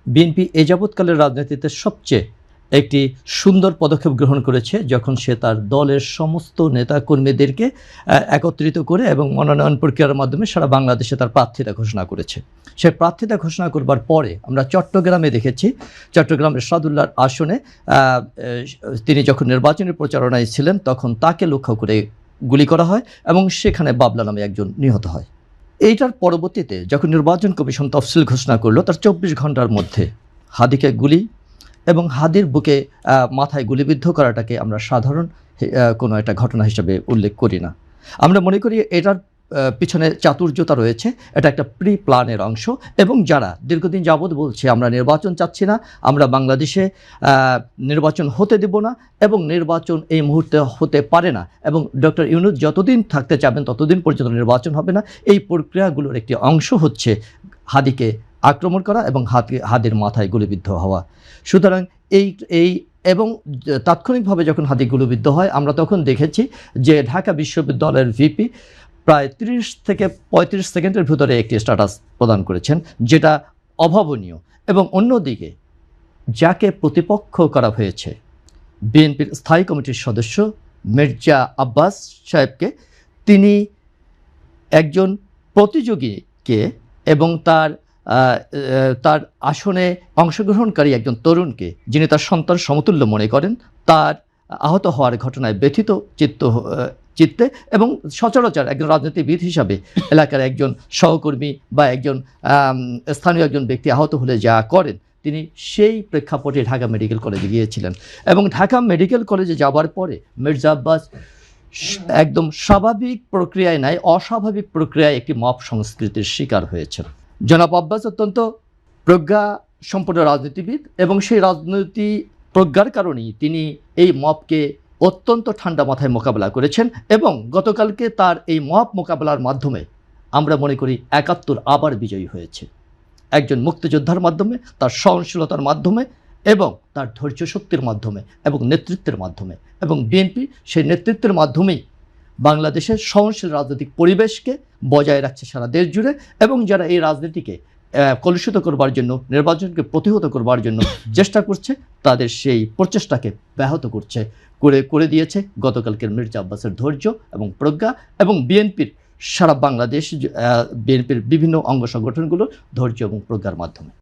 BNP এ যাবৎকালের রাজনীতিতে সবচেয়ে একটি সুন্দর পদক্ষেপ গ্রহণ করেছে যখন সে তার দলের সমস্ত নেতাকর্মীদেরকে একত্রিত করে এবং মনোনয়ন প্রক্রিয়ার মাধ্যমে সারা বাংলাদেশে তার প্রার্থিতা ঘোষণা করেছে। সে প্রার্থিতা ঘোষণা করবার পরে আমরা চট্টগ্রামে দেখেছি, চট্টগ্রাম এরশাদুল্লাহর আসনে তিনি যখন নির্বাচনী প্রচারণায় ছিলেন তখন তাকে লক্ষ্য করে গুলি করা হয় এবং সেখানে বাবলা নামে একজন নিহত হয়। এইটার পরবর্তীতে যখন নির্বাচন কমিশন তফসিল ঘোষণা করলো, তার 24 ঘন্টার মধ্যে হাদিকে গুলি এবং হাদির বুকে মাথায় গুলিবিদ্ধ করাটাকে আমরা সাধারণ কোনো একটা ঘটনা হিসেবে উল্লেখ করি না। আমরা মনে করি এটার পিছনে চাতুর্যতা রয়েছে, এটা একটা প্রি প্ল্যানের অংশ। এবং যারা দীর্ঘদিন যাবৎ বলছে আমরা নির্বাচন চাচ্ছি না, আমরা বাংলাদেশে নির্বাচন হতে দেব না এবং নির্বাচন এই মুহূর্তে হতে পারে না এবং ডক্টর ইউনূস যতদিন থাকতে চাবেন ততদিন পর্যন্ত নির্বাচন হবে না, এই প্রক্রিয়াগুলোর একটি অংশ হচ্ছে হাদিকে আক্রমণ করা এবং হাদির মাথায় গুলিবিদ্ধ হওয়া। সুতরাং এই এবং তাৎক্ষণিকভাবে যখন হাদি গুলিবিদ্ধ হয় আমরা তখন দেখেছি যে ঢাকা বিশ্ববিদ্যালয়ের ভিপি প্রায় 30 থেকে 35 সেকেন্ডের ভিতরে একটি স্ট্যাটাস প্রদান করেছেন, যেটা অভাবনীয়। এবং অন্যদিকে যাকে প্রতিপক্ষ করা হয়েছে বিএনপির স্থায়ী কমিটির সদস্য মির্জা আব্বাস সাহেবকে, তিনি একজন প্রতিযোগীকে এবং তার আসনে অংশগ্রহণকারী একজন তরুণকে, যিনি তার সন্তান সমতুল্য মনে করেন, তার আহত হওয়ার ঘটনায় ব্যথিত চিত্তে এবং সচরাচর একজন রাজনীতিবিদ হিসাবে এলাকার একজন সহকর্মী বা একজন স্থানীয় একজন ব্যক্তি আহত হলে যা করেন, তিনি সেই প্রেক্ষাপটে ঢাকা মেডিকেল কলেজে গিয়েছিলেন এবং ঢাকা মেডিকেল কলেজে যাওয়ার পরে মির্জা আব্বাস একদম স্বাভাবিক প্রক্রিয়ায় নয়, অস্বাভাবিক প্রক্রিয়ায় একটি মব সংস্কৃতির শিকার হয়েছেন। জনাব আব্বাস অত্যন্ত প্রজ্ঞা সম্পন্ন রাজনীতিবিদ এবং সেই রাজনীতি প্রজ্ঞার কারণেই তিনি এই মবকে অত্যন্ত ঠান্ডা মাথায় মোকাবেলা করেছেন এবং গতকালকে তার এই মব মোকাবেলার মাধ্যমে আমরা মনে করি ৭১ আবার বিজয়ী হয়েছে। একজন মুক্তিযোদ্ধার মাধ্যমে, তার সহনশীলতার মাধ্যমে এবং তার ধৈর্য শক্তির মাধ্যমে এবং নেতৃত্বের মাধ্যমে, এবং বিএনপি সেই নেতৃত্বের মাধ্যমেই বাংলাদেশের সহনশীল রাজনৈতিক পরিবেশকে বজায় রাখছে সারা দেশ জুড়ে এবং যারা এই রাজনীতিকে কলুষিত করবার জন্য, নির্বাচনকে প্রতিহত করবার জন্য চেষ্টা করছে, তাদের সেই প্রচেষ্টাকে ব্যাহত করে দিয়েছে গতকালকের মির্জা আব্বাসের ধৈর্য এবং প্রজ্ঞা এবং বিএনপির সারা বাংলাদেশ বিএনপির বিভিন্ন অঙ্গ সংগঠনগুলোর ধৈর্য এবং প্রজ্ঞার মাধ্যমে।